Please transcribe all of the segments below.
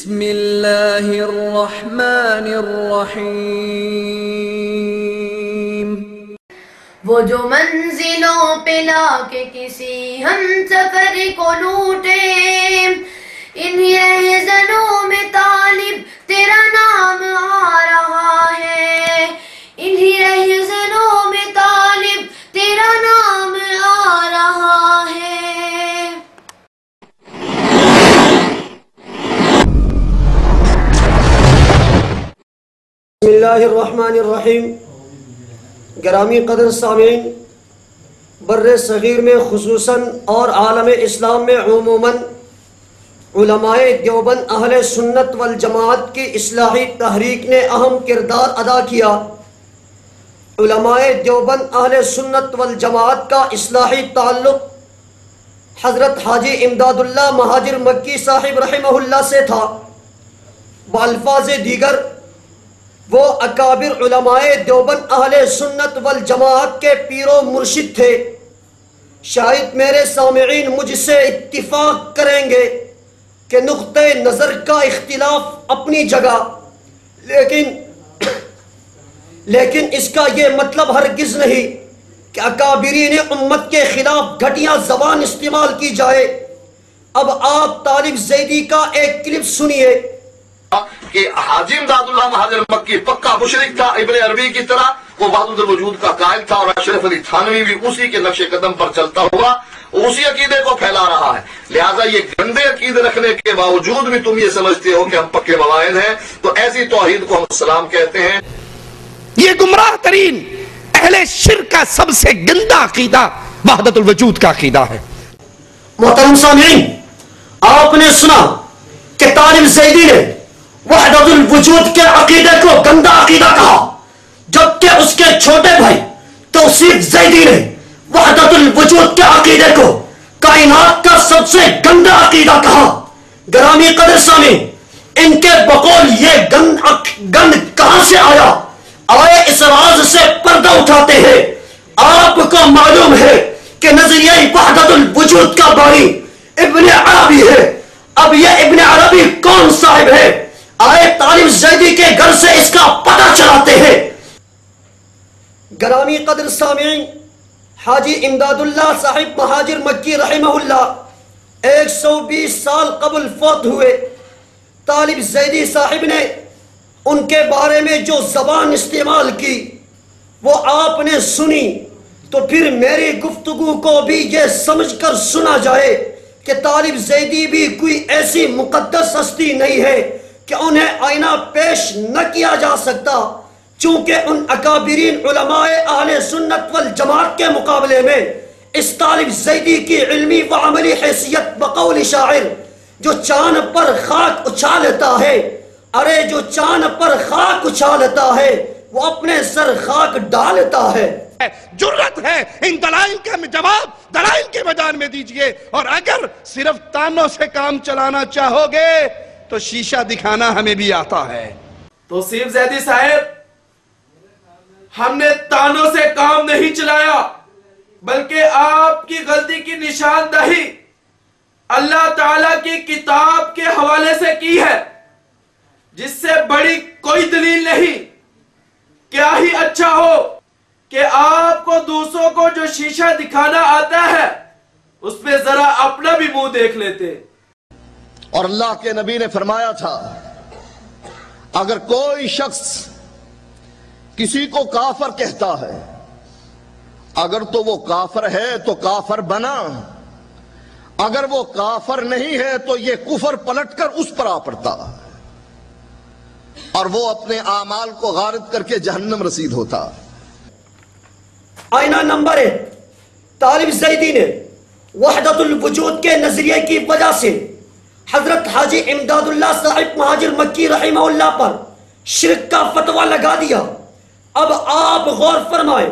بسم اللہ الرحمن الرحیم۔ وہ جو منزلوں پہ لا کے کسی ہم سفر کو لوٹے، انہی رہزنوں میں طالب تیرا نام آ رہا ہے، انہی رہزنوں میں طالب تیرا نام آ رہا ہے۔ بسم اللہ الرحمن الرحیم۔ گرامی قدر سامعین، بر صغیر میں خصوصاً اور عالم اسلام میں عموماً علماء دیوبند اہل سنت والجماعت کی اصلاحی تحریک نے اہم کردار ادا کیا۔ علماء دیوبند اہل سنت والجماعت کا اصلاحی تعلق حضرت حاجی امداد اللہ مہاجر مکی صاحب رحمہ اللہ سے تھا۔ بالفاظ دیگر وہ اکابر علماء دیوبند اہل سنت والجماعت کے پیر و مرشد تھے۔ شاید میرے سامعین مجھ سے اتفاق کریں گے کہ نقطۂ نظر کا اختلاف اپنی جگہ، لیکن اس کا یہ مطلب ہرگز نہیں کہ اکابرین امت کے خلاف گھٹیا زبان استعمال کی جائے۔ اب آپ طالب زیدی کا ایک کلپ سنیے کہ حاجی امداد اللہ مہاجر مکی پکا مشرک تھا، ابن عربی کی طرح وہ وحدت الوجود کا قائل تھا، اور اشرف علی تھانوی بھی اسی کے نقش قدم پر چلتا ہوا اسی عقیدے کو پھیلا رہا ہے۔ لہٰذا یہ گندے عقیدے رکھنے کے باوجود بھی تم یہ سمجھتے ہو کہ ہم پکے موائد ہیں، تو ایسی توحید کو ہم اسلام کہتے ہیں۔ یہ گمراہ ترین اہل شرک کا سب سے گندا عقیدہ وحدت الوجود کا عقیدہ ہے۔ محترم سامعین، آپ نے سنا کہ طالب زیدی نے وحدت الوجود کے عقیدے کو گندا عقیدہ کہا، جبکہ اس کے چھوٹے بھائی توصیف زیدی نے وحدت الوجود کے عقیدے کو کائنات کا سب سے گندا عقیدہ کہا۔ گرامی قدر سامعین، ان کے بقول یہ گند کہاں سے آیا؟ آئے اس راز سے پردہ اٹھاتے ہیں۔ آپ کو معلوم ہے کہ نظریہ وحدت الوجود کا بانی ابن عربی ہے۔ اب یہ ابن عربی کون صاحب ہے؟ آئے طالب زیدی کے گھر سے اس کا پتہ چلاتے ہیں۔ گرامی قدر سامعین، حاجی امداد اللہ صاحب مہاجر مکی رحمہ اللہ 120 سال قبل فوت ہوئے۔ طالب زیدی صاحب نے ان کے بارے میں جو زبان استعمال کی وہ آپ نے سنی، تو پھر میری گفتگو کو بھی یہ سمجھ کر سنا جائے کہ طالب زیدی بھی کوئی ایسی مقدس ہستی نہیں ہے کہ انہیں آئینہ پیش نہ کیا جا سکتا، چونکہ ان اکابرین علماء اہل سنت والجماعت کے مقابلے میں اس طالب زیدی کی علمی و عملی حیثیت بقول شاعر جو چاند پر خاک اچھالتا ہے، ارے جو چاند پر خاک اچھالتا ہے وہ اپنے سر خاک ڈالتا ہے۔ جرت ہے ان دلائل کا جواب دلائل کے میدان میں دیجئے، اور اگر صرف تانوں سے کام چلانا چاہو گے تو شیشہ دکھانا ہمیں بھی آتا ہے۔ توصیف زیدی صاحب، ہم نے تانوں سے کام نہیں چلایا، بلکہ آپ کی غلطی کی نشاندہی اللہ تعالیٰ کی کتاب کے حوالے سے کی ہے، جس سے بڑی کوئی دلیل نہیں۔ کیا ہی اچھا ہو کہ آپ کو دوسروں کو جو شیشہ دکھانا آتا ہے اس پہ ذرا اپنا بھی منہ دیکھ لیتے۔ اور اللہ کے نبی نے فرمایا تھا اگر کوئی شخص کسی کو کافر کہتا ہے، اگر تو وہ کافر ہے تو کافر بنا، اگر وہ کافر نہیں ہے تو یہ کفر پلٹ کر اس پر آ پڑتا اور وہ اپنے اعمال کو غارت کر کے جہنم رسید ہوتا۔ آئینہ نمبر 1، طالب زیدی نے وحدت الوجود کے نظریے کی وجہ سے حضرت حاجی امداد اللہ صاحب مہاجر مکی رحمہ اللہ پر شرک کا فتویٰ لگا دیا۔ اب آپ غور فرمائیں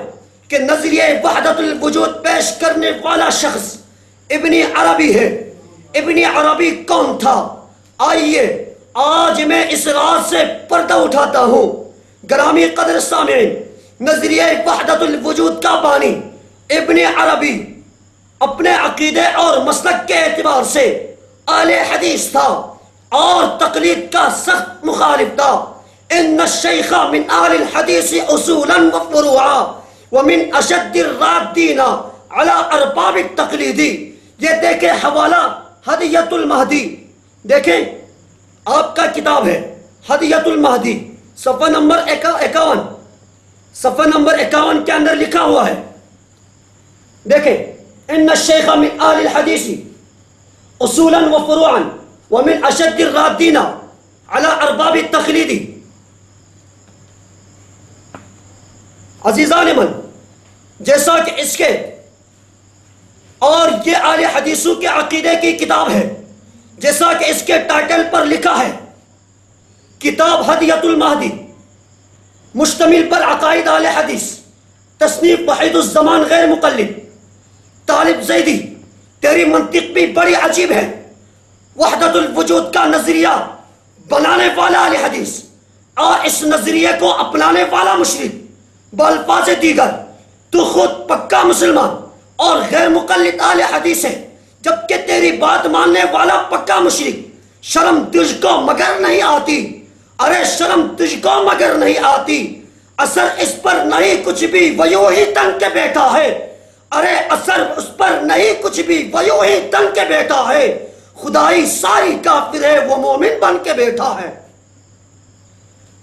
کہ نظریہ وحدت الوجود پیش کرنے والا شخص ابن عربی ہے۔ ابن عربی کون تھا؟ آئیے آج میں اس راز سے پردہ اٹھاتا ہوں۔ گرامی قدر سامعین، نظریہ وحدت الوجود کا بانی ابن عربی اپنے عقیدے اور مسلک کے اعتبار سے اہل حدیث تھا۔ اور تقلید کا سخت مخالف تھا. ان الشیخ من اہل الحدیث اصولا و فروعا ومن اشد الرادین علی ارباب التقلید. یہ دیکھیں حوالہ ہدیۃ المہدی، دیکھیں آپ کا کتاب ہے ہدیۃ المہدی، صفحہ نمبر 51، صفحہ نمبر 51 کے اندر لکھا ہوا ہے. دیکھیں ان الشیخ من اہل الحدیث اصولا و فروعا ومن اشد الرادین علی ارباب التقلید. عزیزان من، جیسا کہ اس کے اور یہ اہل حدیثوں کے عقیدے کی کتاب ہے، جیسا کہ اس کے ٹائٹل پر لکھا ہے کتاب ہدیۃ المہدی، مشتمل پر عقائد اہل حدیث، تصنیف وحید الزمان غیر مقلد. طالب زیدی، تیری منطق بھی بڑی عجیب ہے. وحدت الوجود کا نظریہ بنانے والا اہل حدیث اور اس نظریے کو اپنانے والا مشرک. بالفاظ دیگر تو خود پکا مسلمان اور غیر مقلد اہل حدیث ہے، جبکہ تیری بات ماننے والا پکا مشرک. شرم تجھ کو مگر نہیں آتی، ارے شرم تجھ کو مگر نہیں آتی. اثر اس پر نہیں کچھ بھی وہ یوں ہی تن کے بیٹھا ہے، ارے اثر اس پر نہیں کچھ بھی وہ یوں ہی تن کے بیٹھا ہے. خدائی ساری کافر ہے وہ مومن بن کے بیٹھا ہے.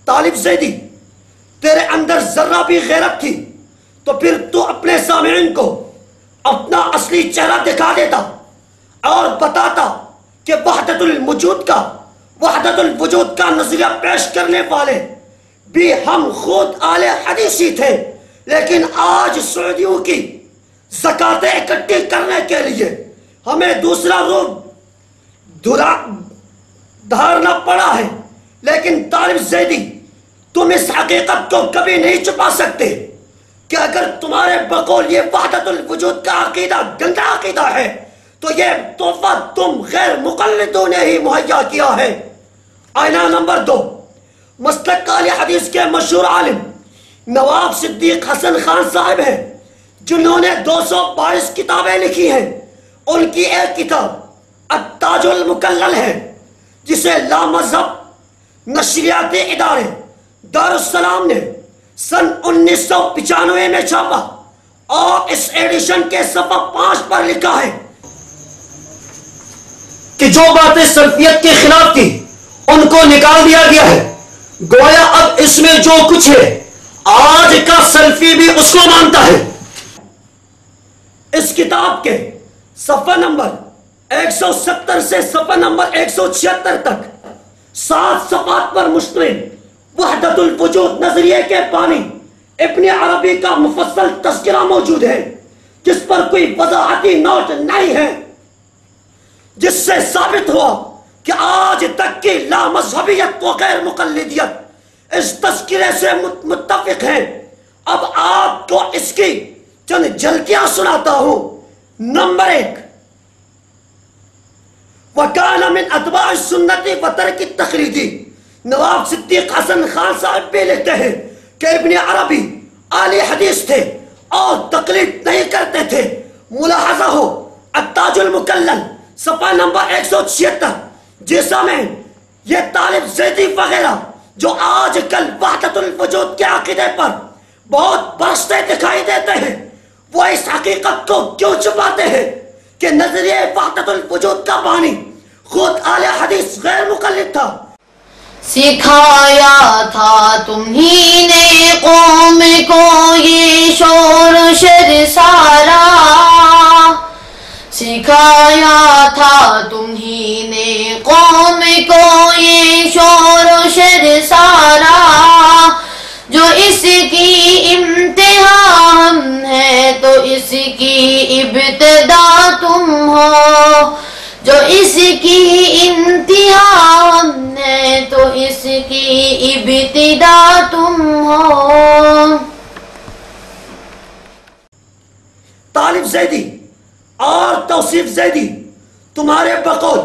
طالب زیدی، تیرے اندر ذرہ بھی غیرت تھی تو پھر تو اپنے سامعین کو اپنا اصلی چہرہ دکھا دیتا اور بتاتا کہ وحدت الوجود کا نظریہ پیش کرنے والے بھی ہم خود اہل حدیثی تھے، لیکن آج سعودیوں کی زکاتیں اکٹھی کرنے کے لیے ہمیں دوسرا روپ دھارنا پڑا ہے. لیکن طالب زیدی، تم اس حقیقت کو کبھی نہیں چھپا سکتے کہ اگر تمہارے بقول یہ وحدت الوجود کا عقیدہ گندا عقیدہ ہے تو یہ تحفہ تم غیر مقلدوں نے ہی مہیا کیا ہے. آئینہ نمبر 2، مسلک اہل حدیث کے مشہور عالم نواب صدیق حسن خان صاحب ہیں، جنہوں نے 222 کتابیں لکھی ہیں. ان کی ایک کتاب التاج المکلل ہے، جسے لامذہب نشریاتی ادارے دارالسلام نے سن 1995 میں چھاپا، اور اس ایڈیشن کے صفحہ 5 پر لکھا ہے کہ جو باتیں سلفیت کے خلاف تھی ان کو نکال دیا گیا ہے. گویا اب اس میں جو کچھ ہے آج کا سلفی بھی اس کو مانتا ہے. اس کتاب کے صفحہ نمبر 170 سے صفحہ نمبر 176 تک 7 صفحات پر مشتمل وحدت الوجود نظریے کے بانی ابن عربی کا مفصل تذکرہ موجود ہے، جس پر کوئی وضاحتی نوٹ نہیں ہے، جس سے ثابت ہوا کہ آج تک کی لامذہبیت و غیر مقلدیت اس تذکرے سے متفق ہیں. اب آپ کو اس کی چند جھلکیاں سناتا ہوں. نمبر 1، وَكَانَ مِنْ أَتْبَاعِ السُّنَّةِ وَتَرْكِ التَّقْلِيدِ. نواب صدیق حسن خان صاحب بھی لکھتے ہیں کہ ابن عربی اہل حدیث تھے اور تقلید نہیں کرتے تھے. ملاحظہ ہو التاج المکلل صفحہ نمبر 176، جیسا میں یہ طالب زیدی وغیرہ جو آج کل وحدت الوجود کے عقیدے پر بہت برستے دکھائی دیتے ہیں، وہ اس حقیقت کو کیوں چھپاتے ہیں کہ نظریہ وحدت الوجود کا بانی خود اہل حدیث غیر مقلد تھا. سکھایا تھا تمہیں نے قوم کو یہ شور و شر سارا، سکھایا تھا تمہیں نے قوم کو یہ شور و شر سارا. جو اس کی امتحان ہم ہے تو اس کی ابتدا تم ہو، جو اس کی امتحان ہے تو اس کی ابتدا تم ہو. طالب زیدی اور توصیف زیدی، تمہارے بقول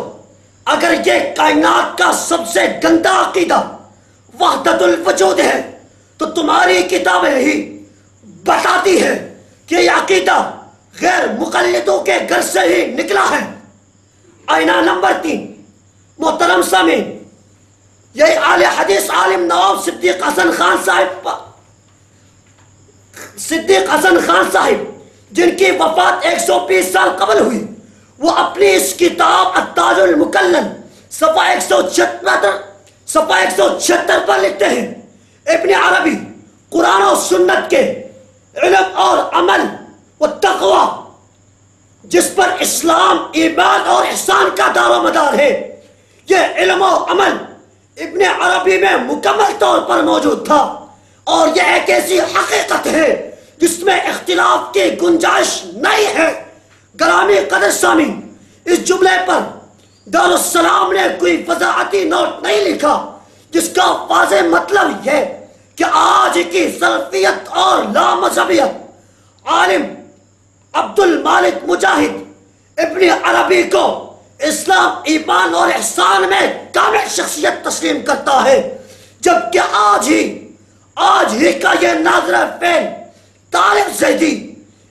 اگر یہ کائنات کا سب سے گندا عقیدہ وحدت الوجود ہے تو تمہاری کتابیں ہی بتاتی ہے کہ یہ عقیدہ غیر مقلدوں کے گھر سے ہی نکلا ہے. آئینہ نمبر 3، محترم سامعین، یہی اہل حدیث عالم نواب صدیق حسن خان صاحب جن کی وفات 120 سال قبل ہوئی، وہ اپنی اس کتاب التاج المکلل صفحہ 176 پر لکھتے ہیں، ابن عربی قرآن و سنت کے علم اور عمل و تقوی جس پر اسلام، ایمان اور احسان کا دار و مدار ہے، یہ علم و عمل ابن عربی میں مکمل طور پر موجود تھا، اور یہ ایک ایسی حقیقت ہے جس میں اختلاف کی گنجائش نہیں ہے۔ گرامی قدر سامعین، اس جملے پر دارالسلام نے کوئی وضاحتی نوٹ نہیں لکھا، جس کا واضح مطلب یہ کہ آج کی سلفیت اور لامذہبیت عالم عبد المالک مجاہد ابن عربی کو اسلام، ایمان اور احسان میں کامل شخصیت تسلیم کرتا ہے، جبکہ آج ہی کا یہ ناظرہ فعل طالب زیدی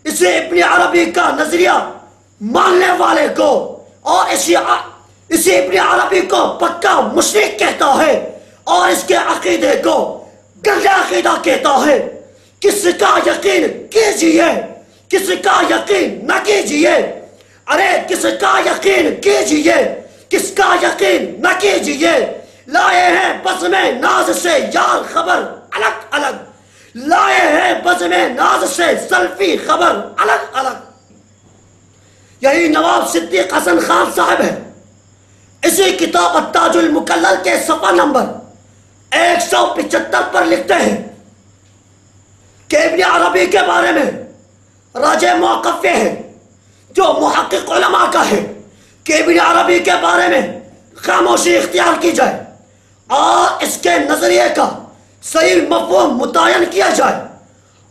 اسے ابن عربی کا نظریہ ماننے والے کو اور اسے ابن عربی کو پکا مشرک کہتا ہے، اور اس کے عقیدے کو گندا عقیدہ کہتا ہے۔ کس کا یقین کیجئے، کس کا یقین نہ کیجئے، ارے کس کا یقین کیجئے، کس کا یقین نہ کیجئے، لائے ہیں بز میں ناز سے یار خبر الگ الگ، لائے ہیں بز میں ناز سے سلفی خبر الگ الگ۔ یہی نواب صدیق حسن خان صاحب ہے، اسی کتاب التاج المکلل کے صفحہ نمبر 175 پر لکھتے ہیں کہ ابن عربی کے بارے میں راجع موقف یہ ہے، جو محقق علماء کا ہے، کہ ابن عربی کے بارے میں خاموشی اختیار کی جائے اور اس کے نظریے کا صحیح مفہوم متعین کیا جائے،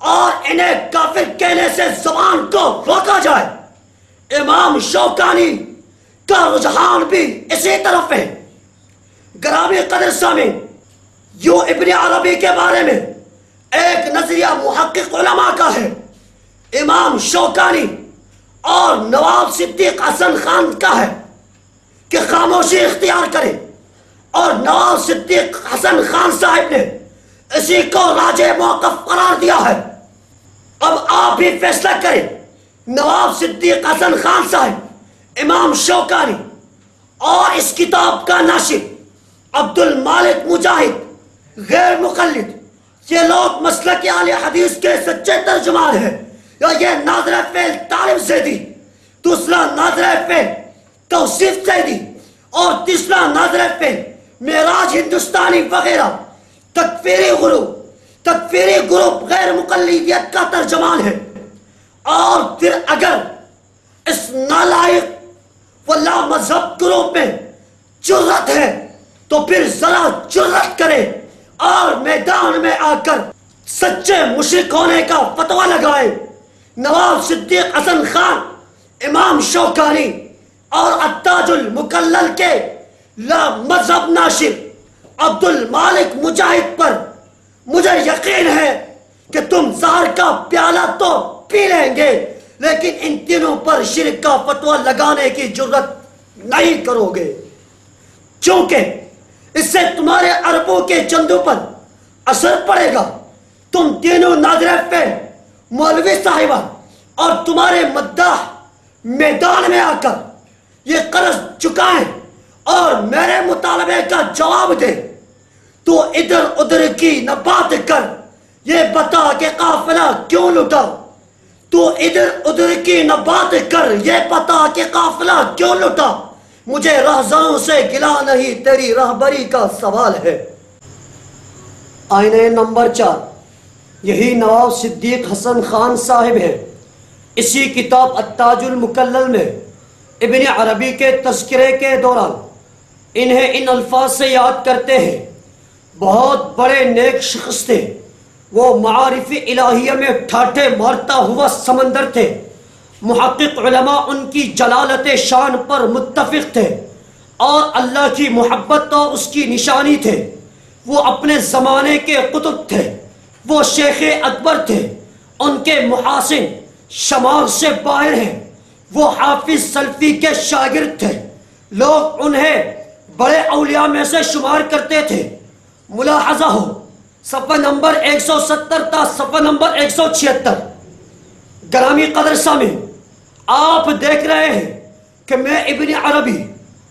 اور انہیں کافر کہنے سے زبان کو روکا جائے۔ امام شوکانی کا رجحان بھی اسی طرف ہے۔ گرامی قدر سامعین، یوں ابن عربی کے بارے میں ایک نظریہ محقق علماء کا ہے، امام شوکانی اور نواب صدیق حسن خان کا ہے کہ خاموشی اختیار کرے، اور نواب صدیق حسن خان صاحب نے اسی کو راجع موقف قرار دیا ہے۔ اب آپ بھی فیصلہ کریں، نواب صدیق حسن خان صاحب، امام شوکانی اور اس کتاب کا ناشر عبد المالک مجاہد غیر مقلد، یہ لوگ مسلک اہل حدیث کے سچے ترجمان ہیں، یا یہ ناظرہ فعل طالب زیدی، دوسرا ناظرہ فعل توصیف زیدی، اور تیسرا ناظرہ فعل معراج ہندوستانی وغیرہ تکفیری گروپ غیر مقلدیت کا ترجمان ہے۔ اور پھر اگر اس نالائق و لامذہب گروپ میں جرت ہے تو پھر ذرا جرت کرے اور میدان میں آ کر سچے مشرک ہونے کا فتویٰ لگائے۔ نواب صدیق حسن خان، امام شوکانی اور التاج المکلل کے لامذہب ناشر عبد المالک مجاہد پر مجھے یقین ہے کہ تم زہر کا پیالہ تو پی لیں گے، لیکن ان تینوں پر شرک کا فتویٰ لگانے کی جرت نہیں کرو گے، چونکہ اس سے تمہارے عربوں کے چندوں پر اثر پڑے گا۔ تم تینوں ناظرہ فعل مولوی صاحبہ اور تمہارے مداح میدان میں آ کر یہ قرض چکائیں اور میرے مطالبے کا جواب دیں، تو ادھر ادھر کی نہ بات کر یہ بتا کہ قافلہ کیوں لٹا، تو ادھر ادھر کی نہ بات کر یہ بتا کہ قافلہ کیوں لٹا، مجھے رہزنوں سے گلا نہیں، تیری رہبری کا سوال ہے۔ آئینہ نمبر 4، یہی نواب صدیق حسن خان صاحب ہیں، اسی کتاب التاج المکلل میں ابن عربی کے تذکرے کے دوران انہیں ان الفاظ سے یاد کرتے ہیں، بہت بڑے نیک شخص تھے، وہ معارف الہیہ میں ٹھاٹھے مارتا ہوا سمندر تھے، محقق علماء ان کی جلالت شان پر متفق تھے اور اللہ کی محبت اور اس کی نشانی تھے، وہ اپنے زمانے کے قطب تھے، وہ شیخ اکبر تھے، ان کے محاسن شمار سے باہر ہیں، وہ حافظ سلفی کے شاگرد تھے، لوگ انہیں بڑے اولیاء میں سے شمار کرتے تھے۔ ملاحظہ ہو صفحہ نمبر 170 تا صفحہ نمبر 176۔ گرامی قدر سامعین، آپ دیکھ رہے ہیں کہ میں ابن عربی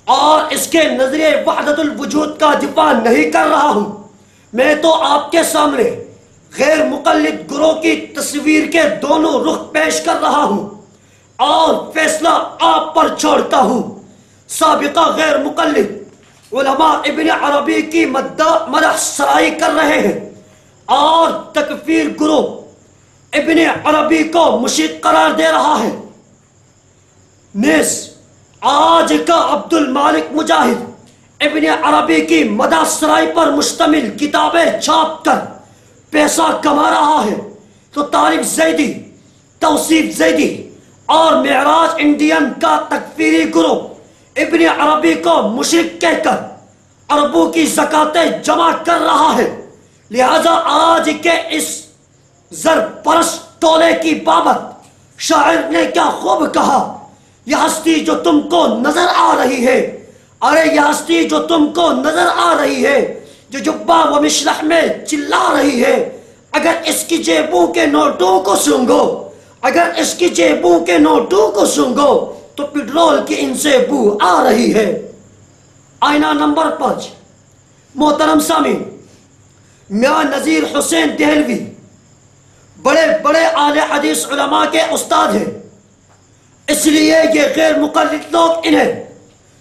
اور اس کے نظریہ وحدت الوجود کا دفاع نہیں کر رہا ہوں، میں تو آپ کے سامنے غیر مقلد گروہ کی تصویر کے دونوں رخ پیش کر رہا ہوں اور فیصلہ آپ پر چھوڑتا ہوں۔ سابقہ غیر مقلد علماء ابن عربی کی مدح سرائی کر رہے ہیں اور تکفیر گروہ ابن عربی کو مشرک قرار دے رہا ہے۔ نیز آج کا عبد المالک مجاہد ابن عربی کی مدح سرائی پر مشتمل کتابیں چھاپ کر پیسہ کما رہا ہے، تو طارق زیدی، توصیف زیدی اور معراج انڈین کا تکفیری گروہ ابن عربی کو مشرک کہہ کر عربوں کی زکاتیں جمع کر رہا ہے۔ لہذا آج کے اس زر پرست ٹولے کی بابت شاعر نے کیا خوب کہا، یہ ہستی جو تم کو نظر آ رہی ہے، ارے یہ ہستی جو تم کو نظر آ رہی ہے، جو جبہ و مشلح میں چلا رہی ہے، اگر اس کی جیبوں کے نوٹوں کو سونگو، اگر اس کی جیبوں کے نوٹوں کو سونگو تو پیٹرول کی ان سے بو آ رہی ہے۔ آئینہ نمبر 5۔ محترم سامعین، میاں نذیر حسین دہلوی بڑے بڑے اہل حدیث علماء کے استاد ہیں، اس لیے یہ غیر مقلد لوگ انہیں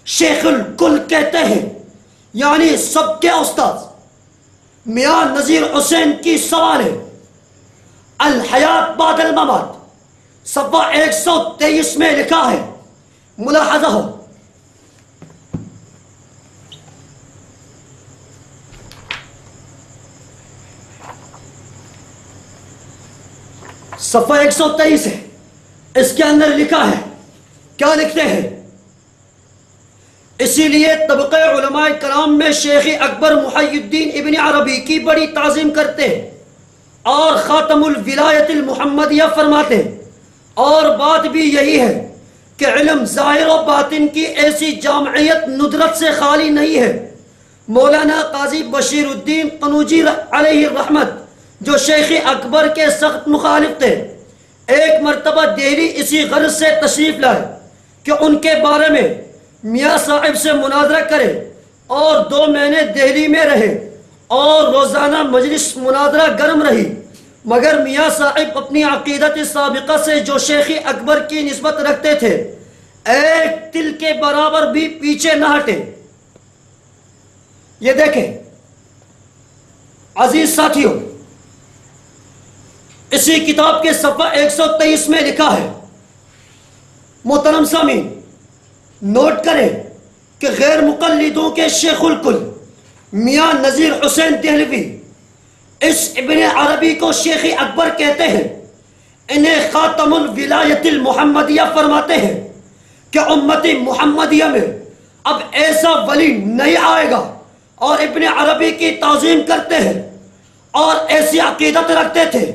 شیخ الکل کہتے ہیں، یعنی سب کے استاد۔ میاں نذیر حسین کی سوال ہے الحیات بعد الممات، صفحہ 123 میں لکھا ہے، ملاحظہ ہو۔ صفحہ 123 ہے، اس کے اندر لکھا ہے، کیا لکھتے ہیں؟ اسی لیے طبقہ علماء کرام میں شیخ اکبر محی الدین ابن عربی کی بڑی تعظیم کرتے ہیں اور خاتم الولایت المحمدیہ فرماتے ہیں، اور بات بھی یہی ہے کہ علم ظاہر و باطن کی ایسی جامعیت ندرت سے خالی نہیں ہے۔ مولانا قاضی بشیر الدین قنوجی علیہ الرحمت جو شیخ اکبر کے سخت مخالف تھے، ایک مرتبہ دہلی اسی غرض سے تشریف لائے کہ ان کے بارے میں میاں صاحب سے مناظرہ کرے، اور 2 مہینے دہلی میں رہے اور روزانہ مجلس مناظرہ گرم رہی، مگر میاں صاحب اپنی عقیدت سابقہ سے جو شیخ اکبر کی نسبت رکھتے تھے ایک تل کے برابر بھی پیچھے نہ ہٹے۔ یہ دیکھیں عزیز ساتھیوں، اسی کتاب کے صفحہ 123 میں لکھا ہے، محترم سامعین نوٹ کریں کہ غیر مقلدوں کے شیخ الکل میاں نذیر حسین دہلوی اس ابن عربی کو شیخ اکبر کہتے ہیں، انہیں خاتم الولایت المحمدیہ فرماتے ہیں کہ امتی محمدیہ میں اب ایسا ولی نہیں آئے گا، اور ابن عربی کی تعظیم کرتے ہیں اور ایسی عقیدت رکھتے تھے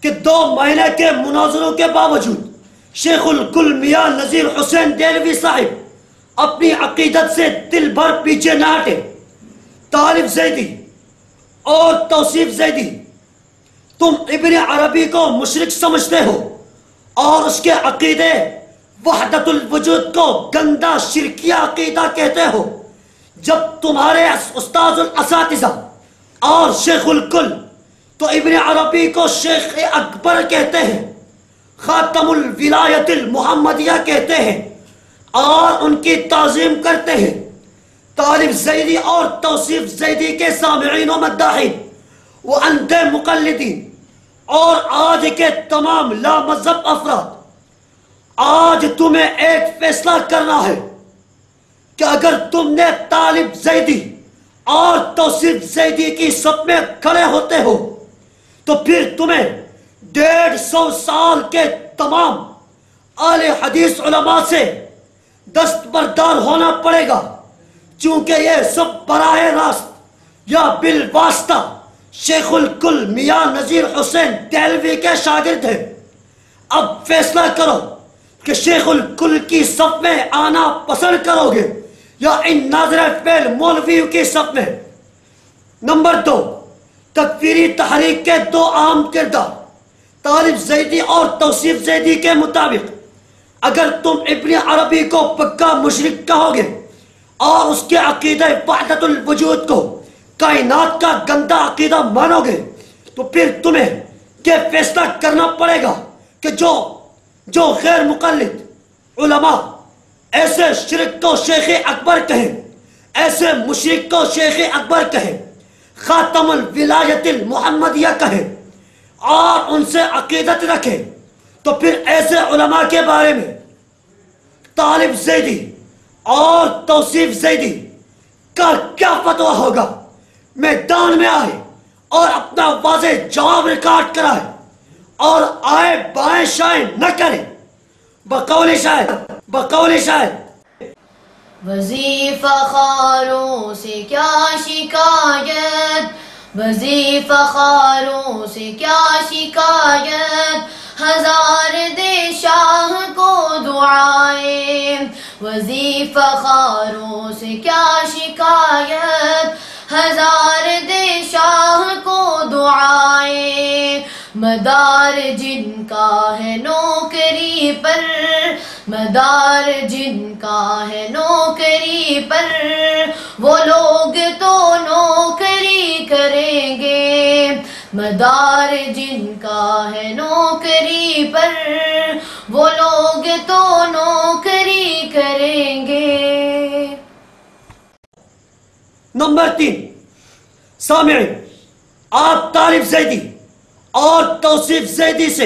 کہ 2 مہینے کے مناظروں کے باوجود شیخ الکل میاں نذیر حسین دہلوی صاحب اپنی عقیدت سے دل بھر پیچھے نہ ہٹے۔ طالب زیدی اور توصیف زیدی، تم ابن عربی کو مشرک سمجھتے ہو اور اس کے عقیدے وحدت الوجود کو گندا شرکیہ عقیدہ کہتے ہو، جب تمہارے استاذ الاساتذہ اور شیخ الکل تو ابن عربی کو شیخ اکبر کہتے ہیں، خاتم الولایت المحمدیہ کہتے ہیں اور ان کی تعظیم کرتے ہیں۔ طالب زیدی اور توصیف زیدی کے سامعین و مداحین و اندھے مقلدین اور آج کے تمام لامذہب افراد، آج تمہیں ایک فیصلہ کرنا ہے کہ اگر تم نے طالب زیدی اور توصیف زیدی کی صف میں کھڑے ہوتے ہو تو پھر تمہیں 150 سال کے تمام اہل حدیث علماء سے دستبردار ہونا پڑے گا، چونکہ یہ سب براہ راست یا بالواسطہ شیخ الکل میاں نذیر حسین دہلوی کے شاگرد ہیں۔ اب فیصلہ کرو کہ شیخ الکل کی صف میں آنا پسند کرو گے یا ان ناظر فعل مولویوں کے صف میں. نمبر 2، تکفیری تحریک کے 2 عام کردار. طالب زیدی اور توصیف زیدی کے مطابق اگر تم ابن عربی کو پکا مشرک کہو گے اور اس کے عقیدہ وحدت الوجود کو کائنات کا گندا عقیدہ مانو گے تو پھر تمہیں یہ فیصلہ کرنا پڑے گا کہ جو غیر مقلد علماء ایسے شرک کو شیخ اکبر کہیں، ایسے مشرک کو شیخ اکبر کہیں، خاتم الولایت المحمدیہ کہیں اور ان سے عقیدت رکھیں، تو پھر ایسے علماء کے بارے میں طالب زیدی اور توصیف زیدی کا کیا فتویٰ ہوگا؟ میدان میں آئے اور اپنا واضح جواب ریکارڈ کرائے اور آئے بائیں شائیں نہ کریں. بقول شاعر وظیفہ خاروں سے کیا شکایت، وظیفہ خاروں سے کیا شکایت، ہزار دے شاہ کو دعائیں. وظیفہ خاروں سے کیا شکایت، ہزار دے شاہ کو دعائیں. مدار جن کا ہے نوکری پر، مدار جن کا ہے نوکری پر، وہ لوگ تو نوکری کریں گے. مدار جن کا ہے نوکری پر، وہ لوگ تو نوکری کریں گے. نمبر 3، سامعین، آپ طالب زیدی اور توصیف زیدی سے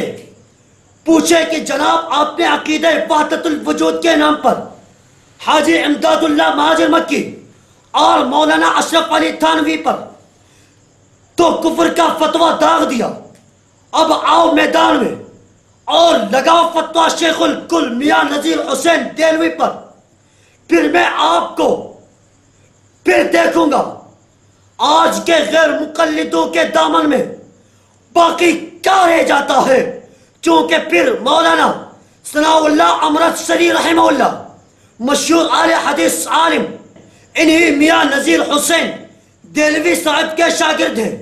پوچھے کہ جناب آپ نے عقیدہ وحدت الوجود کے نام پر حاجی امداد اللہ مہاجر مکی اور مولانا اشرف علی تھانوی پر تو کفر کا فتویٰ داغ دیا. اب آؤ میدان میں اور لگاؤ فتویٰ شیخ الکل میاں نذیر حسین دہلوی پر. پھر میں آپ کو پھر دیکھوں گا آج کے غیر مقلدوں کے دامن میں باقی کیا رہ جاتا ہے. چونکہ پھر مولانا ثناء اللہ امرت سری رحمہ اللہ مشہور اہل حدیث عالم انہی میاں نذیر حسین دہلوی صاحب کے شاگرد ہیں.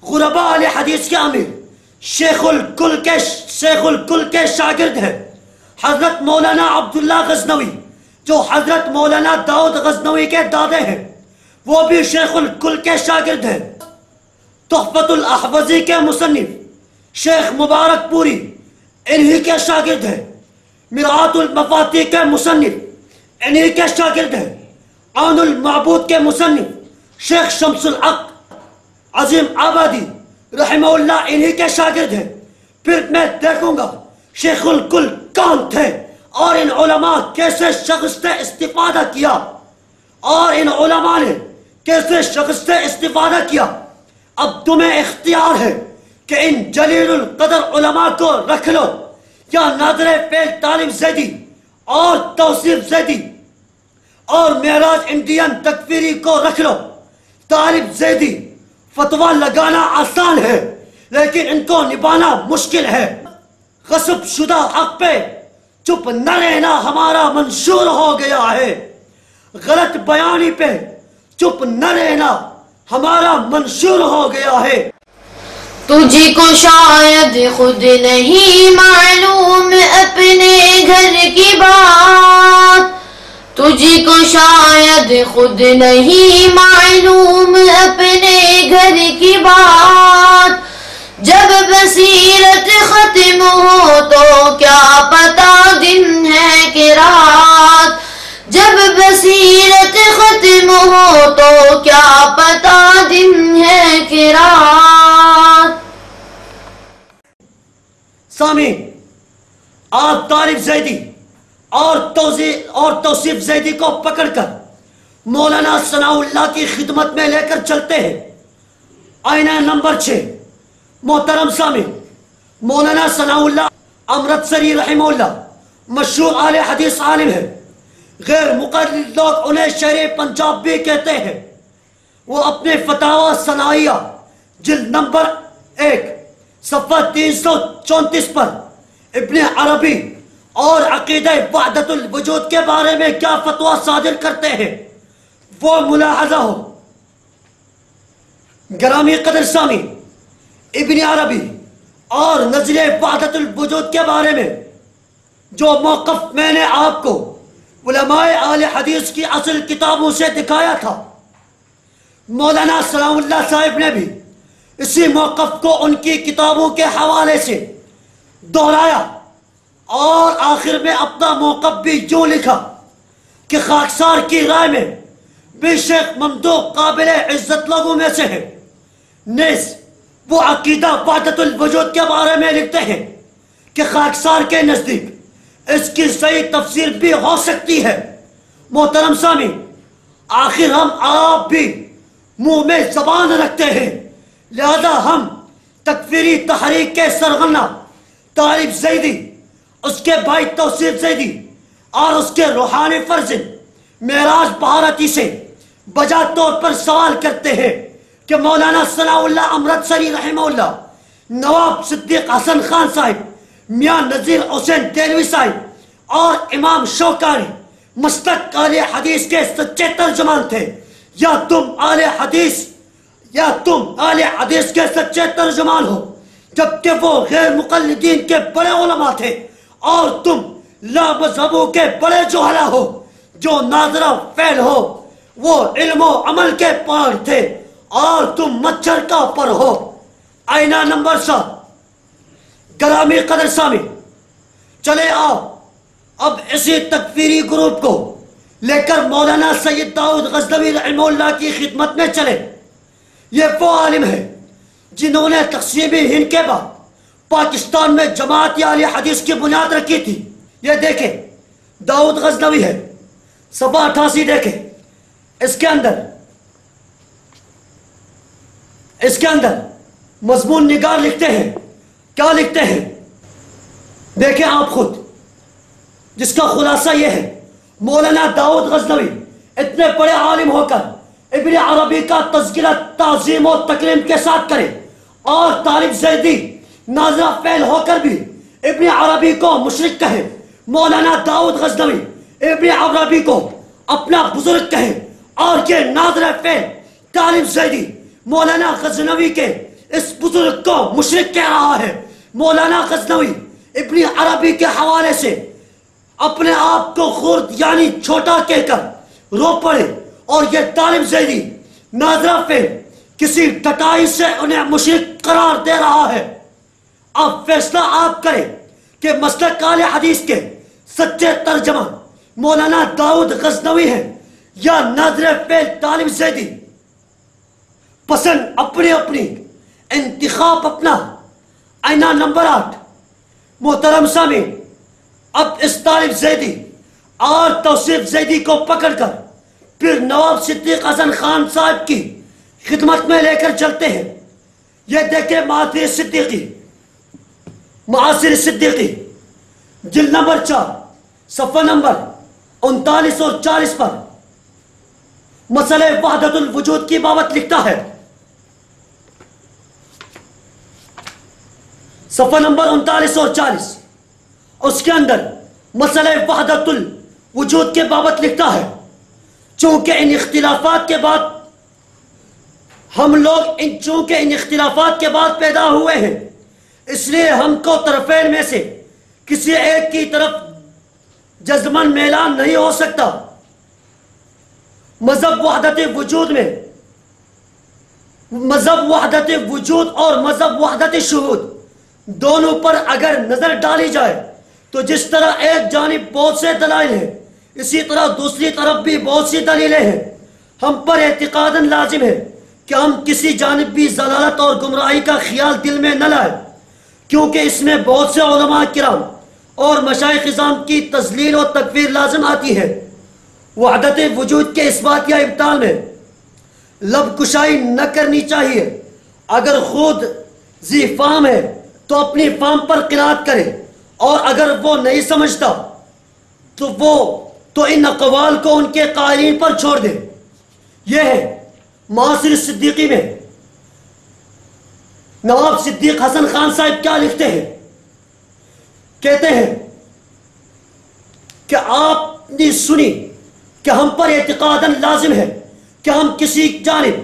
غرباء اہل حدیث کے امیر شیخ الکل کے شاگرد ہیں حضرت مولانا عبداللہ غزنوی جو حضرت مولانا داؤد غزنوی کے دادے ہیں، وہ بھی شیخ الکل کے شاگرد ہیں. تحفۃ الاحوذی کے مصنف شیخ مبارک پوری انہی کے شاگرد ہیں. مرآت المفاتیح کے مصنف انہی کے شاگرد ہیں. عون المعبود کے مصنف شیخ شمس الحق عظیم آبادی رحمہ اللہ انہی کے شاگرد ہیں. پھر میں دیکھوں گا شیخ الکل کون تھے اور ان علماء کیسے شخص سے استفادہ کیا اور ان علماء نے کیسے شخص سے استفادہ کیا. اب تمہیں اختیار ہے کہ ان جلیل القدر علماء کو رکھ لو یا ناظر فعل طالب زیدی اور توصیف زیدی اور معراج انڈین تکفیری کو رکھ لو. طالب زیدی فتویٰ لگانا آسان ہے لیکن ان کو نبھانا مشکل ہے. غصب شدہ حق پہ چپ نہ رہنا ہمارا منشور ہو گیا ہے. غلط بیانی پہ چپ نہ رہنا ہمارا منشور ہو گیا ہے. تجھ کو شاید خود نہیں معلوم اپنے گھر کی بات، تجھ کو شاید خود نہیں معلوم اپنے گھر کی بات. جب بصیرت ختم ہو تو کیا پتا دن ہے کہ رات، جب بصیرت ختم ہو تو کیا پتا دن ہے کہ رات. سامعین، آپ طالب زیدی اور توصیف زیدی کو پکڑ کر مولانا ثناء اللہ کی خدمت میں لے کر چلتے ہیں. آئینہ نمبر 6. محترم سامعین، مولانا ثناء اللہ امرتسری رحمہ اللہ مشہور اہل حدیث عالم ہے. غیر مقلد لوگ انہیں شہر پنجاب بھی کہتے ہیں. وہ اپنے فتاوی ثنائیہ جلد نمبر 1 صفحہ 334 پر ابن عربی اور عقیدہ وحدت الوجود کے بارے میں کیا فتویٰ صادر کرتے ہیں وہ ملاحظہ ہو۔ گرامی قدر سامی، ابن عربی اور نظریہ وحدت الوجود کے بارے میں جو موقف میں نے آپ کو علماء اہل حدیث کی اصل کتابوں سے دکھایا تھا، مولانا سلام اللہ صاحب نے بھی اسی موقف کو ان کی کتابوں کے حوالے سے دہرایا اور آخر میں اپنا موقف بھی یوں لکھا کہ خاکسار کی رائے میں بھی شیخ ممدوح قابل عزت لوگوں میں سے ہے۔ نیز وہ عقیدہ وحدت الوجود کے بارے میں لکھتے ہیں کہ خاکسار کے نزدیک اس کی صحیح تفسیر بھی ہو سکتی ہے۔ محترم سامی، آخر ہم آپ بھی منہ میں زبان رکھتے ہیں، لہذا ہم تکفیری تحریک کے سرغنہ طالب زیدی، اس کے بھائی توصیف زیدی اور اس کے روحانی فرزند معراج بھارتی سے بجا طور پر سوال کرتے ہیں کہ مولانا ثناء اللہ امرتسری رحمہ اللہ، نواب صدیق حسن خان صاحب، میاں نذیر حسین دہلوی صاحب اور امام شوکانی مسلک اہل حدیث کے سچے ترجمان تھے، یا تم اہل حدیث کے سچے ترجمان ہو جبکہ وہ غیر مقلدین کے بڑے علماء تھے، اور تم لا مذہبوں کے بڑے جوہلا ہو جو ناظرہ فعل ہو، وہ علم و عمل کے پار تھے اور تم مچھر کا پر ہو۔ آئینہ نمبر 7۔ گرامی قدر سامی، چلے آؤ اب اسی تکفیری گروپ کو لے کر مولانا سید داؤد غزنوی رحمہ اللہ کی خدمت میں چلے۔ یہ وہ عالم ہے جنہوں نے تقسیم ہند کے بعد پاکستان میں جماعت اہل حدیث کی بنیاد رکھی تھی۔ یہ دیکھیں، داؤد غزنوی ہے، صفحہ 88 دیکھیں، اس کے اندر مضمون نگار لکھتے ہیں، کیا لکھتے ہیں دیکھیں آپ خود، جس کا خلاصہ یہ ہے، مولانا داؤد غزنوی اتنے بڑے عالم ہو کر ابن عربی کا تذکرہ تعظیم و تکریم کے ساتھ کرے، اور طالب زیدی ناظرہ فعل ہو کر بھی ابن عربی کو مشرک کہے۔ مولانا داؤد غزنوی ابن عربی کو اپنا بزرگ کہے، اور یہ ناظرہ فعل طالب زیدی مولانا غزنوی کے اس بزرگ کو مشرک کہہ رہا ہے۔ مولانا غزنوی ابن عربی کے حوالے سے اپنے آپ کو خرد یعنی چھوٹا کہہ کر رو پڑے، اور یہ طالب زیدی ناظرہ فعل کسی ٹٹائی سے انہیں مشرک قرار دے رہا ہے۔ اب فیصلہ آپ کریں کہ مسلک اہل حدیث کے سچے ترجمان مولانا داؤد غزنوی ہیں یا ناظرہ فعل طالب زیدی۔ پسند اپنی انتخاب اپنا۔ آئینہ نمبر 8۔ محترم سامعین، اب اس طالب زیدی اور توصیف زیدی کو پکڑ کر پھر نواب صدیق حسن خان صاحب کی خدمت میں لے کر چلتے ہیں۔ یہ دیکھیں معاصر صدیقی جلد نمبر 4 صفحہ نمبر 39 اور 40 پر مسئلہ وحدت الوجود کی بابت لکھتا ہے۔ صفحہ نمبر 39 اور 40، اس کے اندر مسئلہ وحدت الوجود کے بابت لکھتا ہے، چونکہ ان اختلافات کے بعد پیدا ہوئے ہیں، اس لیے ہم کو طرفین میں سے کسی ایک کی طرف جزمن میلان نہیں ہو سکتا۔ مذہب وحدت وجود اور مذہب وحدت شہود دونوں پر اگر نظر ڈالی جائے تو جس طرح ایک جانب بہت سے دلائل ہیں، اسی طرح دوسری طرف بھی بہت سی دلیلیں ہیں۔ ہم پر اعتقاداً لازم ہے کہ ہم کسی جانب بھی ضلالت اور گمراہی کا خیال دل میں نہ لائیں، کیونکہ اس میں بہت سے علماء کرام اور مشائخ اعظام کی تضلیل و تکفیر لازم آتی ہے۔ وحدت وجود کے اثبات یا ابطال میں لب کشائی نہ کرنی چاہیے۔ اگر خود ذی فہم ہے تو اپنی فہم پر قناعت کرے، اور اگر وہ نہیں سمجھتا تو ان اقوال کو ان کے قائلین پر چھوڑ دے۔ یہ ہے معاصر صدیقی میں نواب صدیق حسن خان صاحب کیا لکھتے ہیں، کہتے ہیں آپ نے سنی کہ ہم پر اعتقاداً لازم ہے کہ ہم کسی جانب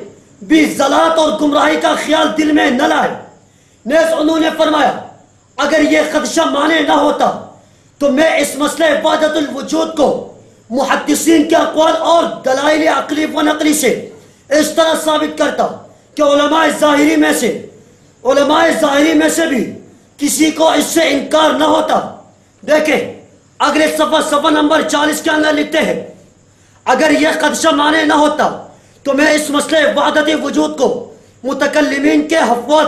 بھی ضلالت اور گمراہی کا خیال دل میں نہ لائے۔ نیز انہوں نے فرمایا اگر یہ خدشہ مانے نہ ہوتا تو میں اس مسئلہ وحدت الوجود کو محدثین کے اقوال اور دلائل عقلی و نقلی سے اس طرح ثابت کرتا کہ علماء ظاہری میں سے بھی کسی کو اس سے انکار نہ ہوتا۔ دیکھیں اگلے صفحہ نمبر 40 کے اندر لکھتے ہیں اگر یہ خدشہ مانے نہ ہوتا تو میں اس مسئلہ وحدت وجود کو متکلمین کے حفوات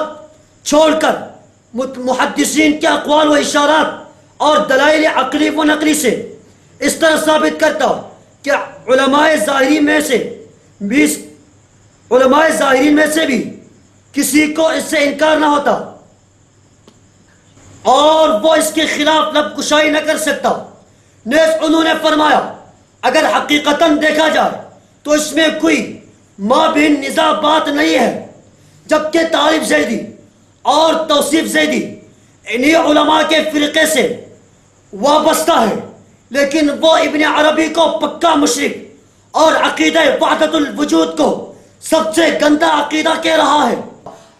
چھوڑ کر محدثین کے اقوال و اشارات اور دلائل عقلی و نقلی سے اس طرح ثابت کرتا کہ علماء ظاہری میں سے بھی کسی کو اس سے انکار نہ ہوتا اور وہ اس کے خلاف لب کشائی نہ کر سکتا۔ نیز انہوں نے فرمایا اگر حقیقتاً دیکھا جائے تو اس میں کوئی مابین نزاع بات نہیں ہے، جبکہ طالب زیدی اور توصیف زیدی انہی علماء کے فرقے سے وابستہ ہے، لیکن وہ ابن عربی کو پکا مشرک اور عقیدہ وحدت الوجود کو سب سے گندا عقیدہ کہہ رہا ہے۔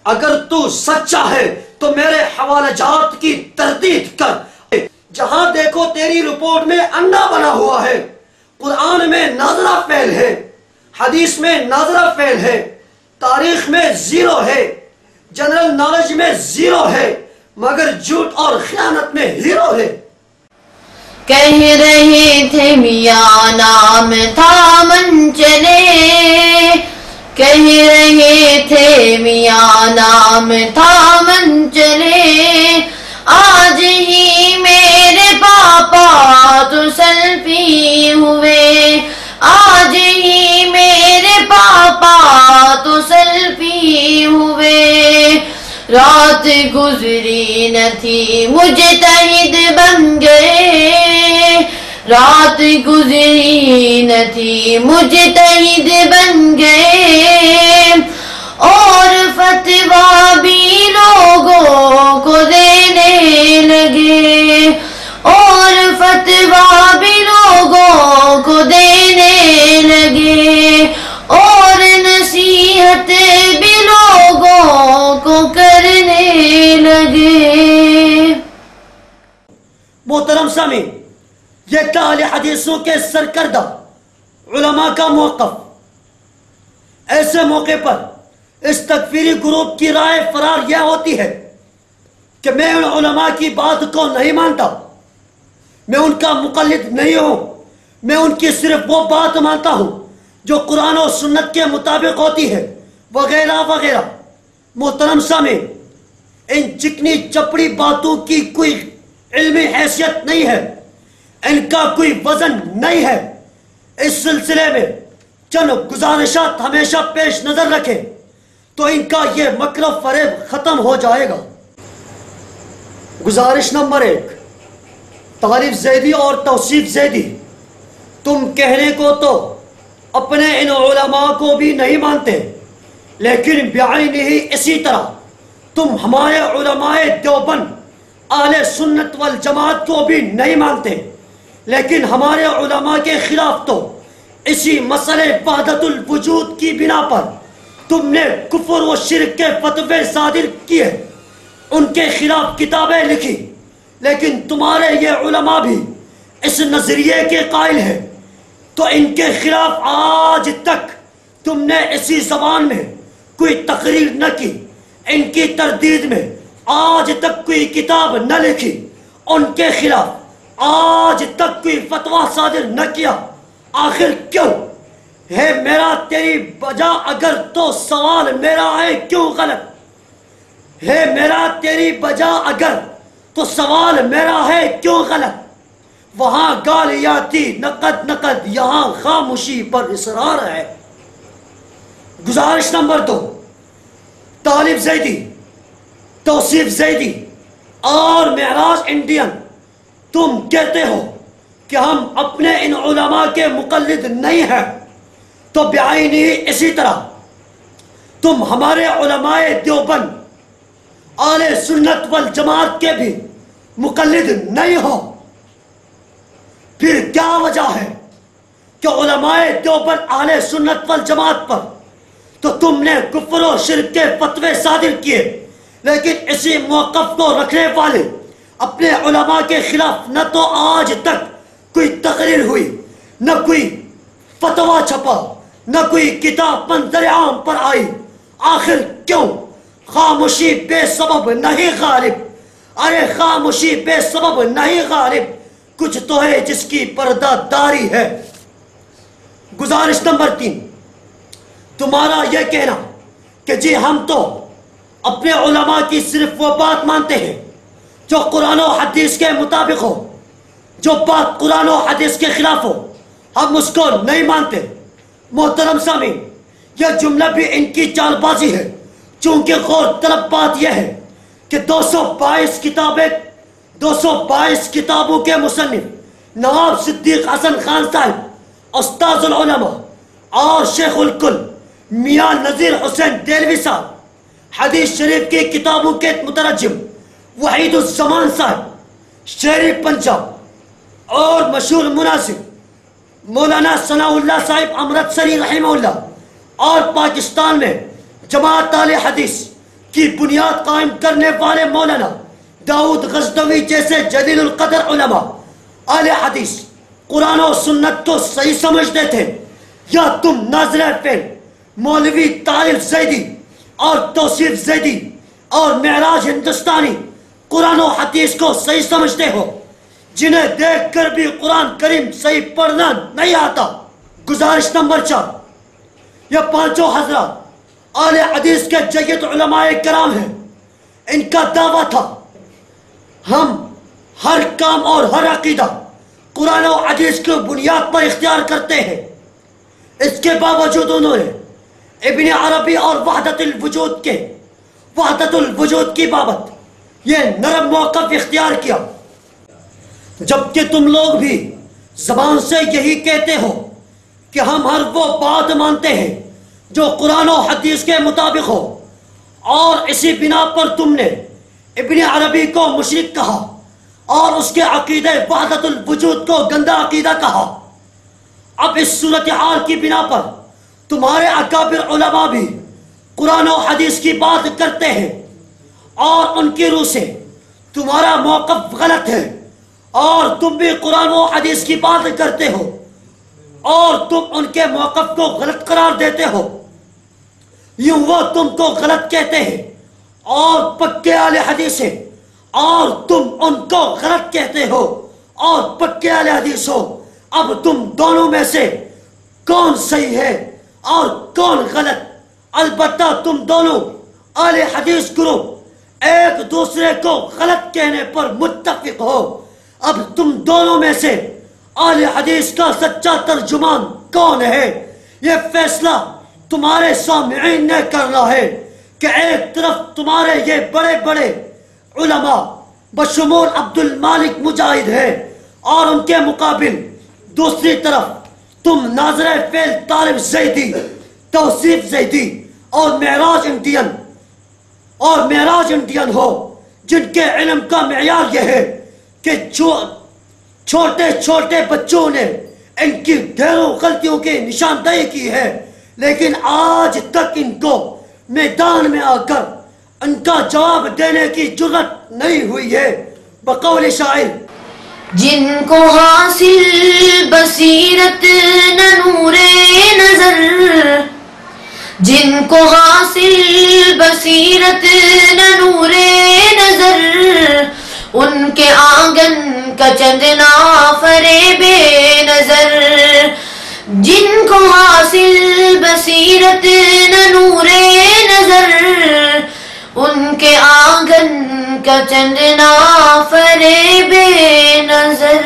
اگر تو سچا ہے تو میرے حوالہ جات کی تردید کر، جہاں دیکھو تیری رپورٹ میں انڈا بنا ہوا ہے، قرآن میں ناظرہ فعل ہے، حدیث میں ناظرہ فعل ہے، تاریخ میں زیرو ہے، جنرل نالج میں زیرو ہے، مگر جھوٹ اور خیانت میں ہیرو ہے۔ کہہ رہے تھے میاں نام تھا منچلے، کہہ رہے تھے میاں نام تھا منچلے، آج ہی میرے پاپا تو سلفی ہوئے، آج ہی میرے پاپا تو سلفی ہوئے، رات گزری نہ تھی مجتہد بن گئے، رات گزری نہ تھی مجتہد بن گئے، اور فتویٰ بھی لوگوں کو دینے لگے، اور فتویٰ بھی لوگوں کو دینے لگے، اور نصیحت بھی لوگوں کو کرنے لگے۔ محترم سامعین، یہ تھا اہل حدیثوں کے سرکردہ علماء کا موقف۔ ایسے موقع پر اس تکفیری گروپ کی رائے فرار یہ ہوتی ہے کہ میں ان علماء کی بات کو نہیں مانتا، میں ان کا مقلد نہیں ہوں، میں ان کی صرف وہ بات مانتا ہوں جو قرآن و سنت کے مطابق ہوتی ہے، وغیرہ وغیرہ۔ محترم سامعین، ان چکنی چپڑی باتوں کی کوئی علمی حیثیت نہیں ہے، ان کا کوئی وزن نہیں ہے۔ اس سلسلے میں چند گزارشات ہمیشہ پیش نظر رکھیں تو ان کا یہ مکر و فریب ختم ہو جائے گا۔ گزارش نمبر 1، طالب زیدی اور توصیف زیدی، تم کہنے کو تو اپنے ان علماء کو بھی نہیں مانتے، لیکن بعینہ ہی اسی طرح تم ہمارے علماء دیوبند اہل سنت والجماعت کو بھی نہیں مانتے، لیکن ہمارے علماء کے خلاف تو اسی مسئلے وحدت الوجود کی بنا پر تم نے کفر و شرک کے فتوے صادر کیے، ان کے خلاف کتابیں لکھی، لیکن تمہارے یہ علماء بھی اس نظریے کے قائل ہیں، تو ان کے خلاف آج تک تم نے اسی زبان میں کوئی تقریر نہ کی، ان کی تردید میں آج تک کوئی کتاب نہ لکھی، ان کے خلاف آج تک کوئی فتویٰ صادر نہ کیا۔ آخر کیوں ہے میرا تیری بجا اگر تو سوال میرا ہے کیوں غلط ہے، میرا تیری بجا اگر تو سوال میرا ہے کیوں غلط، وہاں گالیاں تھی نقد نقد، یہاں خاموشی پر اصرار ہے۔ گزارش نمبر 2، طالب زیدی، توصیف زیدی اور معراج انڈین، تم کہتے ہو کہ ہم اپنے ان علماء کے مقلد نہیں ہیں، تو بعینی اسی طرح تم ہمارے علماء دیوبند اہل سنت والجماعت کے بھی مقلد نہیں ہو۔ پھر کیا وجہ ہے کہ علماء دیوبند اہل سنت والجماعت پر تو تم نے کفر و شرک کے فتوے صادر کیے، لیکن اسی موقف کو رکھنے والے اپنے علماء کے خلاف نہ تو آج تک کوئی تقریر ہوئی، نہ کوئی فتویٰ چھپا، نہ کوئی کتاب منظر عام پر آئی؟ آخر کیوں؟ خاموشی بے سبب نہیں غالب، ارے خاموشی بے سبب نہیں غالب، کچھ تو ہے جس کی پردہ داری ہے۔ گزارش نمبر 3، تمہارا یہ کہنا کہ جی ہم تو اپنے علماء کی صرف وہ بات مانتے ہیں جو قرآن و حدیث کے مطابق ہو، جو بات قرآن و حدیث کے خلاف ہو ہم اس کو نہیں مانتے۔ محترم سامعین، یہ جملہ بھی ان کی چال بازی ہے، چونکہ غور طلب بات یہ ہے کہ 222 کتابوں کے مصنف نواب صدیق حسن خان صاحب استاذ العلماء اور شیخ الکل میاں نذیر حسین دہلوی صاحب، حدیث شریف کی کتابوں کے مترجم وحید الزمان صاحب شہری پنجاب، اور مشہور مناظر مولانا ثناء اللہ صاحب امرتسری رحمہ اللہ، اور پاکستان میں جماعت اہل حدیث کی بنیاد قائم کرنے والے مولانا داؤد غزنوی جیسے جلیل القدر علماء اہل حدیث قرآن و سنت کو صحیح سمجھتے تھے، یا تم ناظر فعل مولوی طارق زیدی اور توصیف زیدی اور معراج ہندوستانی قرآن و حدیث کو صحیح سمجھتے ہو، جنہیں دیکھ کر بھی قرآن کریم صحیح پڑھنا نہیں آتا؟ گزارش نمبر 4، یہ پانچوں حضرات اہل حدیث کے جید علماء کرام ہیں۔ ان کا دعویٰ تھا ہم ہر کام اور ہر عقیدہ قرآن و حدیث کی بنیاد پر اختیار کرتے ہیں۔ اس کے باوجود انہوں نے ابن عربی اور وحدت الوجود کی بابت یہ نرم موقف اختیار کیا، جبکہ تم لوگ بھی زبان سے یہی کہتے ہو کہ ہم ہر وہ بات مانتے ہیں جو قرآن و حدیث کے مطابق ہو، اور اسی بنا پر تم نے ابن عربی کو مشرک کہا اور اس کے عقیدہ وحدت الوجود کو گندا عقیدہ کہا۔ اب اس صورتحال کی بنا پر تمہارے اکابر علماء بھی قرآن و حدیث کی بات کرتے ہیں، اور ان کی روح سے تمہارا موقف غلط ہے، اور تم بھی قرآن و حدیث کی بات کرتے ہو اور تم ان کے موقف کو غلط قرار دیتے ہو۔ یوں وہ تم کو غلط کہتے ہیں اور پکے اہل حدیث ہیں، اور تم ان کو غلط کہتے ہو اور پکے اہل حدیث ہو۔ اب تم دونوں میں سے کون صحیح ہے اور کون غلط؟ البتہ تم دونوں اہل حدیث گروپ ایک دوسرے کو غلط کہنے پر متفق ہو۔ اب تم دونوں میں سے اہل حدیث کا سچا ترجمان کون ہے، یہ فیصلہ تمہارے سامعین نے کرنا ہے کہ ایک طرف تمہارے یہ بڑے بڑے علماء بشمول عبد المالک مجاہد ہے، اور ان کے مقابل دوسری طرف تم ناظر فعل طارق زیدی، توصیف زیدی اور معراج انڈین ہو، جن کے علم کا معیار یہ ہے کہ چھوٹے چھوٹے بچوں نے ان کی ڈھیروں غلطیوں کی نشاندہی کی ہے، لیکن آج تک ان کو میدان میں آ کر ان کا جواب دینے کی جرت نہیں ہوئی ہے۔ بقول شاعر، جن کو حاصل بصیرت نہ نور نظر، جن کو حاصل بصیرت نہ نور نظر، ان کے آنگن کا چندنا فریب نظر۔ جن کو حاصل بصیرت نہ نور نظر، ان کے آنگن کا چندنا فریب نظر۔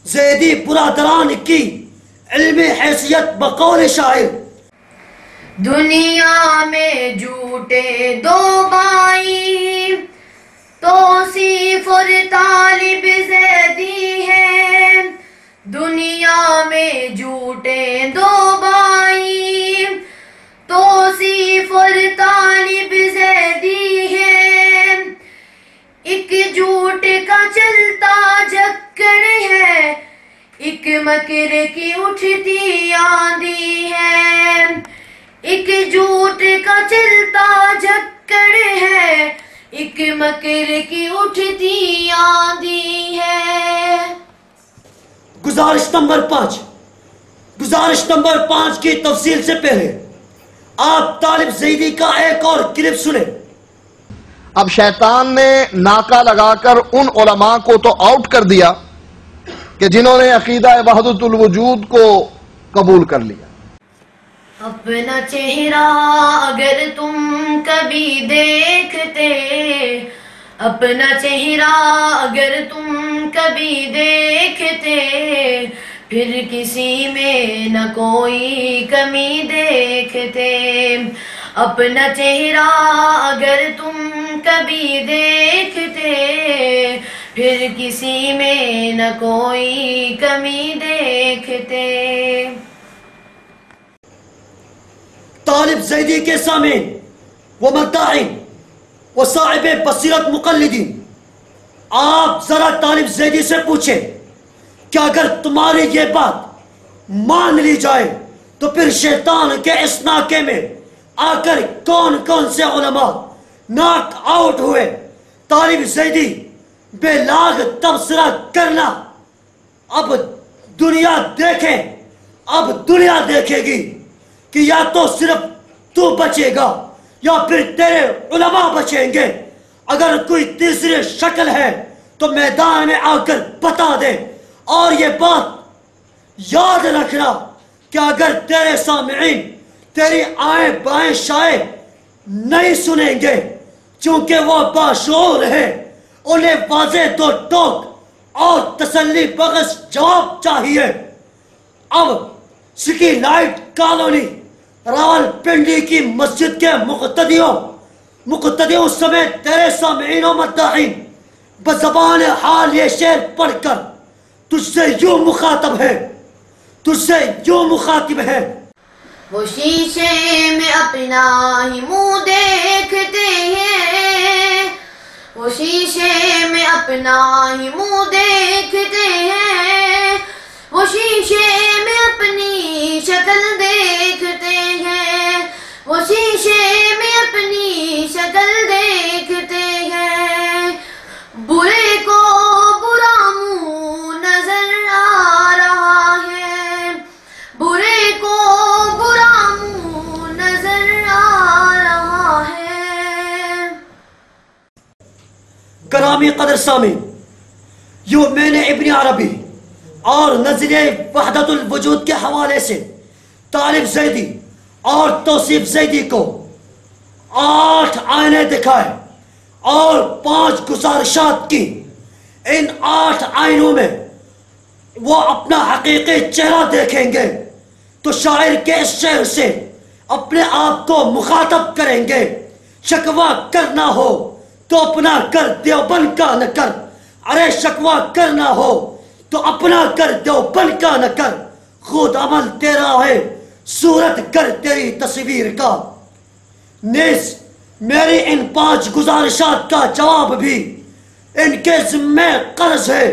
زیدی برادران کی علمی حیثیت بقول شاعر، دنیا میں جھوٹے دو بھائی، توصیف اور طالب زیدی ہے۔ دنیا میں جھوٹے دو بھائی، توصیف اور طالب زیدی ہے۔ ایک جھوٹ کا چلتا جھکڑ مکر کی اٹھتی آندھی ہے، ایک جھوٹ کا چلتا جھکڑ ہے، ایک مکر کی اٹھتی آندھی ہے۔ گزارش نمبر 5 کی تفصیل سے پہلے آپ طالب زیدی کا ایک اور کلپ سنیں۔ اب شیطان نے ناکہ لگا کر ان علماء کو تو آؤٹ کر دیا کہ جنہوں نے عقیدہ وحدت الوجود کو قبول کر لیا۔ اپنا چہرہ اگر تم کبھی دیکھتے، اپنا چہرہ اگر تم کبھی دیکھتے، پھر کسی میں نہ کوئی کمی دیکھتے۔ اپنا چہرہ اگر تم کبھی دیکھتے، پھر کسی میں نہ کوئی کمی دیکھتے۔ طالب زیدی کے سامعین و مداحین و صاحب بصیرت مقلدین، آپ ذرا طالب زیدی سے پوچھیں کہ اگر تمہاری یہ بات مان لی جائے تو پھر شیطان کے اس ناکے میں آ کر کون کون سے علماء ناک آؤٹ ہوئے۔ طالب زیدی بے لاغ تبصرہ کرنا۔ اب دنیا دیکھے گی کہ یا تو صرف تو بچے گا یا پھر تیرے علماء بچیں گے۔ اگر کوئی تیسری شکل ہے تو میدان میں آ کر بتا دے، اور یہ بات یاد رکھنا کہ اگر تیرے سامعین تیری آئیں بائیں شائیں نہیں سنیں گے چونکہ وہ باشعور ہے، انہیں واضح دو ٹوک اور تسلی بخش جواب چاہیے۔ اب سکی لائٹ کالونی راول پنڈی کی مسجد کے مقتدیوں سمیت تیرے سامعین و مداحین بزبان حال یہ شعر پڑھ کر تجھ سے یوں مخاطب ہے۔ وہ شیشے میں اپنا ہی منہ دیکھتے ہیں، وہ شیشے میں اپنا ہی منہ دیکھتے ہیں، وہ شیشے میں اپنی شکل دیکھتے ہیں، وہ شیشے میں اپنی شکل دیکھتے ہیں۔ برے کو برا منہ نظر آ رہا ہے، برے کو برا منہ نظر آ رہا ہے۔ گرامی قدر سامعین، یوں میں نے ابن عربی اور نظریہ وحدت الوجود کے حوالے سے طالب زیدی اور توصیف زیدی کو 8 آئینے دکھائے اور 5 گزارشات کی۔ ان 8 آئینوں میں وہ اپنا حقیقی چہرہ دیکھیں گے تو شاعر کے اس شعر سے اپنے آپ کو مخاطب کریں گے۔ شکوہ کرنا ہو تو اپنا کر دیوبند کا نہ کر، ارے شکوہ کرنا ہو تو اپنا کر دیوبند کا نہ کر، خود عمل تیرا ہے صورت کر تیری تصویر کا۔ نیز میری ان 5 گزارشات کا جواب بھی ان کے ذمہ قرض ہے۔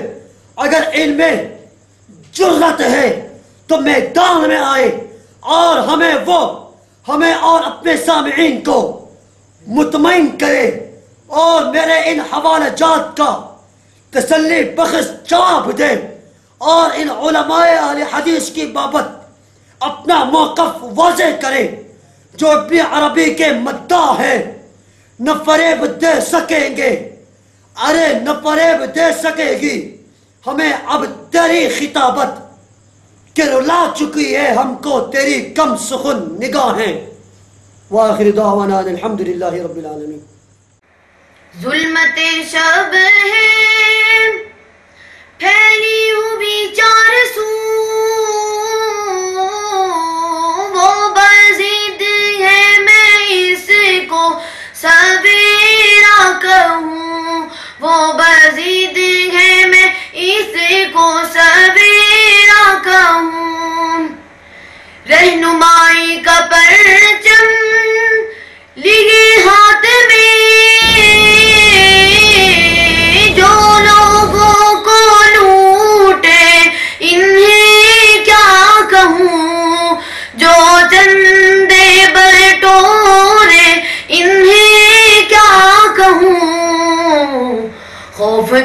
اگر ان میں جرأت ہے تو میدان میں آئے اور ہمیں اور اپنے سامعین کو مطمئن کرے اور میرے ان حوالہ جات کا تسلی بخش جواب دے، اور ان علماء اہل حدیث کی بابت اپنا موقف واضح کرے جو ابن عربی کے مداح ہیں۔ نہ فریب دے سکیں گے، ارے نہ فریب دے سکے گی ہمیں اب تیری خطابت کہ رلا چکی ہے ہم کو تیری کم سخن نگاہیں۔ وآخر دعوانا الحمدللہ رب العالمین۔ ظلمت شب ہے پھیلی ہوئی 4 سو، وہ بزید ہے میں اس کو سویرا کہوں، وہ بزید ہے میں اس کو سویرا کہوں۔ رہنمائی کا پرچم لیے ہاتھ میں جو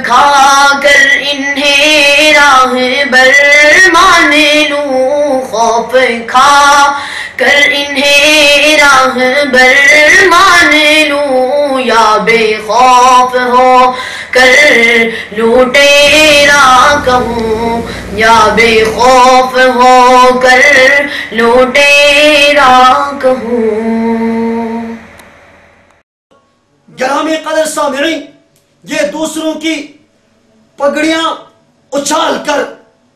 کھا کر انہیں راہ بر مان لوں، خوف کھا کر انہیں راہ بر مان لوں، یا بے خوف ہو کر لوٹیرا کہوں، یا بے خوف ہو کر لوٹیرا کہوں۔ گرامی قدر سامعین، یہ دوسروں کی پگڑیاں اچھال کر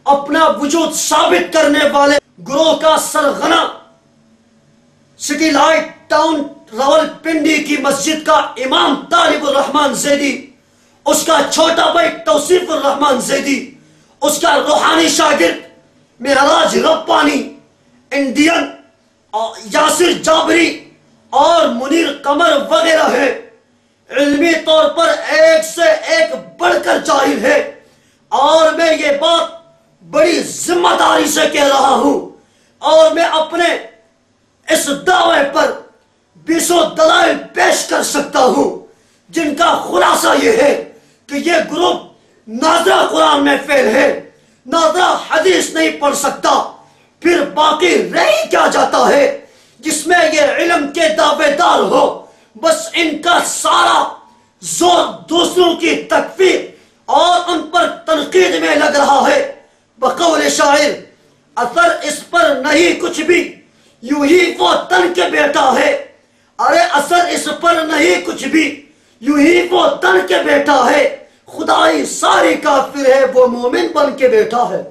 اپنا وجود ثابت کرنے والے گروہ کا سرغنہ سٹی لائٹ ٹاؤن راولپنڈی کی مسجد کا امام طالب الرحمن زیدی، اس کا چھوٹا بھائی توصیف الرحمن زیدی، اس کا روحانی شاگرد معراج ربانی، انڈین یاسر جابری اور منیر قمر وغیرہ ہے، علمی طور پر ایک سے ایک بڑھ کر جاہل ہے، اور میں یہ بات بڑی ذمہ داری سے کہہ رہا ہوں، اور میں اپنے اس دعوے پر 20 دلائل پیش کر سکتا ہوں، جن کا خلاصہ یہ ہے کہ یہ گروپ ناظرہ قرآن میں فیل ہے، ناظرہ حدیث نہیں پڑھ سکتا، پھر باقی رہی کیا جاتا ہے جس میں یہ علم کے دعوے دار ہو، بس ان کا سارا زور دوسروں کی تکفیر اور ان پر تنقید میں لگ رہا ہے۔ بقول شاعر، اثر اس پر نہیں کچھ بھی، یوں ہی وہ تن کے بیٹا ہے، ارے اثر اس پر نہیں کچھ بھی، یوں ہی وہ تن کے بیٹا ہے، خدائی ساری کافر ہے، وہ مومن بن کے بیٹھا ہے۔